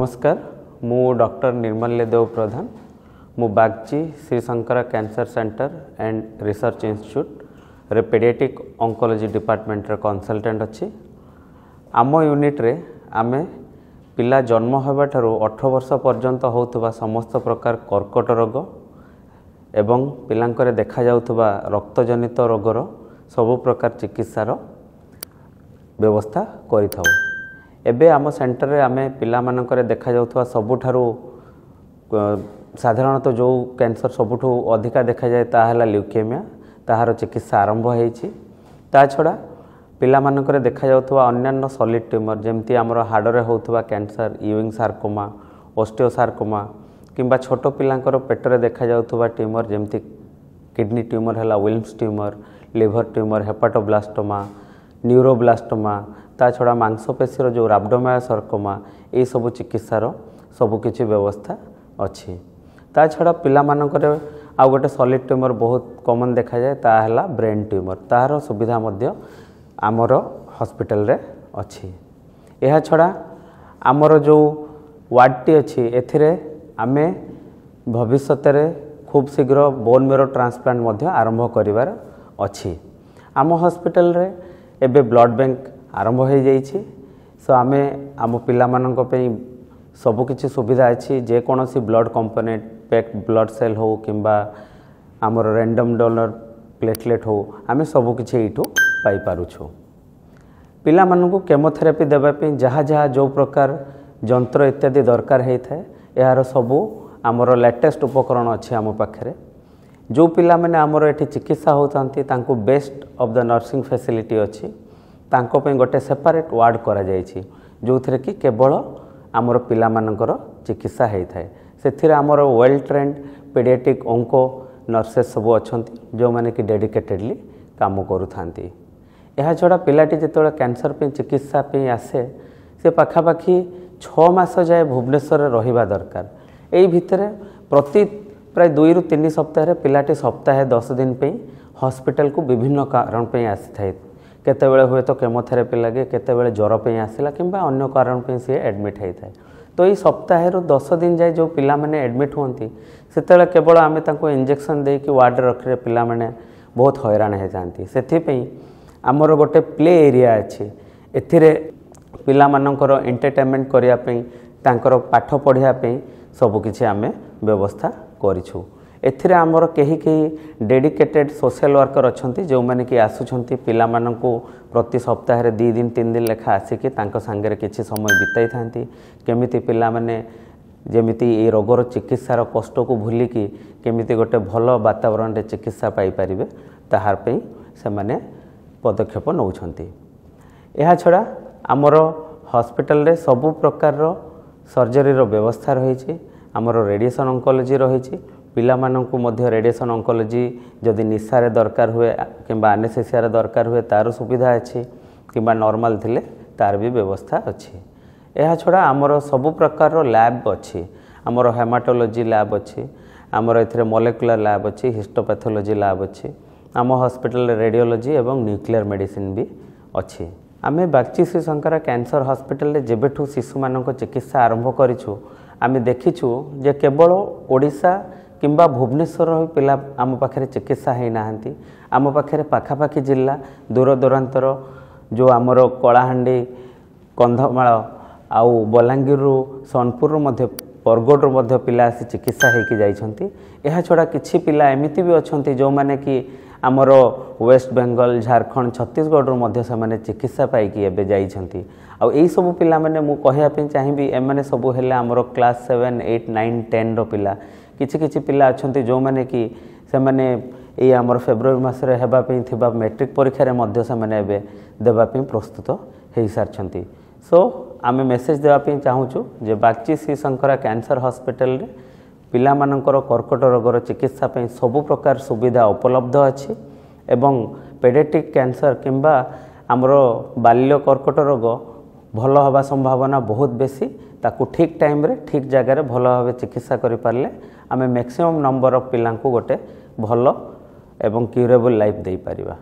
नमस्कार मु डॉक्टर निर्मल्य देव प्रधान मु Bagchi Shri Shankara cancer centre and research institute रे पेडियाट्रिक ऑन्कोलॉजी डिपार्टमेंट रे कंसल्टेंट अच्छी आम यूनिट रे आमे पिला जन्म होबा ठारू 18 वर्ष पर्यंत होउथबा समस्त प्रकार कर्कट रोग एवं पिलांकरे देखा जाउथबा रक्तजनित रोगर सबु प्रकार चिकित्सार व्यवस्था करिथाउ। एबे आम सेंटर रे आमे पिला मानकरे देखा जाउथबा सबुठारू साधारणतः जो कैंसर सबुठू अधिका देखा जाए ताहला ल्यूकेमिया ताहार चिकित्सा आरंभ होईछि। ता छड़ा पिला मानकरे देखा जाउथबा अन्यान्य सॉलिड ट्यूमर जेमती हमर हार्ड रे होउथबा कैंसर यूइंग सार्कोमा ओस्टियोसार्कोमा किंबा छोटो पिलांकर पेट रे देखा जाउथबा ट्यूमर जेमती किडनी ट्यूमर हला Wilms tumour liver tumour hepatoblastoma neuroblastoma ता छड़ा मांसपेशीर जो राब्डोमायल सार्कोमा ये सब चिकित्सार सबु किछि व्यवस्था अच्छी। ता छड़ा पिला मानकरे आ गोटे सॉलिड ट्यूमर बहुत कॉमन देखा जाए ता हला ब्रेन ट्यूमर तार सुविधा मध्य आमर हॉस्पिटल रे अच्छी। यह छड़ा आमर जो वार्डटी अच्छी एथिरे आमे भविष्य रे खूब शीघ्र बोन मेरो ट्रांसप्लांट मध्य आरंभ करिवार अच्छी। आम हॉस्पिटल रे एबे ब्लड बैंक आरंभ हो जाइछि। सो आमे आम पिला मानक पे सबु किछि सुविधा अछि जे कोनोसी blood component packed blood cell हो किंबा आमर रैंडम डोनर प्लेटलेट हो आमे सबु किछि एठू पाई पारुछु। पिला मानकु केमोथेरेपी देबा पे जहा जहा जो प्रकार जंत्र इत्यादि दरकार हेइ थाए यार सबु आमर लेटेस्ट उपकरण अछि आम पाखरे। जो पिला माने आमर एठी चिकित्सा होतांती तांको best of the nursing facility अछि तांको पे गोटे सेपरेट वार्ड करा जायछि जो थरे कि केवल आमर पिला मानकर चिकित्सा हेइ थाए। सेथिरे आमर well trained paediatric onco nurses सब अछंती जो माने कि डेडिकेटेडली काम करू थांती। एहा छडा पिलाटी जेतोळे कैंसर पे चिकित्सा पे आसे से पाखापाखी 6 मास जाए भुवनेश्वर रहिबा दरकार। एई भितरे प्रति प्राय 2 रु 3 सप्ताह रे पिलाटी सप्ताह 10 दिन पे हॉस्पिटल को विभिन्न कारण पे आसी थाए। केतेबेले हुए तो केमोथेरेपी लगे केतेबेले ज्वर पे आसिला किंबा अन्य कारण पे से एडमिट होई थाए। तो ये सप्ताह रो 10 दिन जाए जो पिला माने एडमिट होंती सेतेले केवल आमे तांको इंजेक्शन दे कि वार्ड रखरे पिला माने बहुत हैरान हे जानती। सेथि पे हमर गोटे प्ले एरिया अछि एथिरे पिला मानकर एंटरटेनमेंट करिया पे तांकर पाठ पढ़िया पे सब किछि आमे व्यवस्था करिछु। एथिरे आमर केही केही डेडिकेटेड सोशल वर्कर अछंती जो माने कि आसुछंती पिला मानकु प्रति सप्ताह रे 2 दिन 3 दिन लेखा आसिकी तांको संगे किछि समय बिताई थांती केमिति पिला माने जेमिति ए रोगर चिकित्सार कष्ट को भूली कि केमिति गोटे भलो वातावरण रे चिकित्सा पाई परिबे ताहार पे से माने पदक्षेप नउछंती। एहा छडा आमर हॉस्पिटल रे सबु प्रकार रो सर्जरी रो व्यवस्था रहिछि। आमर रेडिएशन ऑन्कोलॉजी रहिछि पिला मानकु मध्य रेडिएशन ऑन्कोलॉजी जदि निशारे दरकार हुए किंबा एनेस्थेसिया दरकार हुए तार सुविधा अछि किंबा नॉर्मल थिले तार भी व्यवस्था अछि। एहा छडा आमर सबु प्रकार रो लैब अछि। आमर हेमाटोलॉजी लैब अछि आमर एथिरे मोलेकुलर लैब अछि हिस्टोपैथोलॉजी लैब अछि आम हॉस्पिटल रेडियोलॉजी एवं न्यूक्लियर मेडिसिन भी अछि। आमे बागची श्री शंकरा कैंसर हॉस्पिटल रे जेबेठू शिशु मानक चिकित्सा आरंभ करिछु आमे देखिछु जे केवल ओडिशा किंबा भुवनेश्वर पिला आम पाखे चिकित्सा है नाहंती। आम पाखे पाखापाखी जिला दूर दूरांतर जो आमर कलाहांडी कंधमाल आउ बलांगीर सोनपुर मध्य बरगढ़ मध्य पिला आसी चिकित्सा होगी जाइछंती। एहा छड़ा किछि पिला एमिति भी अछंती जो माने कि आमर वेस्ट बेंगल झारखंड छत्तीसगढ़ मध्य से माने चिकित्सा पाइकी एबे जाइछंती। आ एई सब पिला माने मु कहया पे चाहिबी ए माने सब हेले आमर क्लास 7 8 9 10 रो पिला किछि किछि पिला अछंती जो माने कि से माने ए आमर फेब्रुआरी मास रे हेबा पे थिबा मैट्रिक परीक्षा रे मध्य से माने एबे देबा पे प्रस्तुत हेई सारछंती। सो आमे मेसेज देबा पे चाहूछु जे बागची श्री शंकरा कैंसर हॉस्पिटल रे पिला मानकर कर्कट रोगर चिकित्सा पे सबु प्रकार सुविधा उपलब्ध अछि एवं पेडियाट्रिक कैंसर किंबा आमर बाल्य कर्कट रोग भल हवा संभावना बहुत बेसी ताकू ठीक टाइम रे ठीक जगह रे भल भाव चिकित्सा करि पारले आमे मैक्सिमम नंबर ऑफ पिलांकू गोटे भल एवं क्यूरेबल लाइफ दे पारिबा।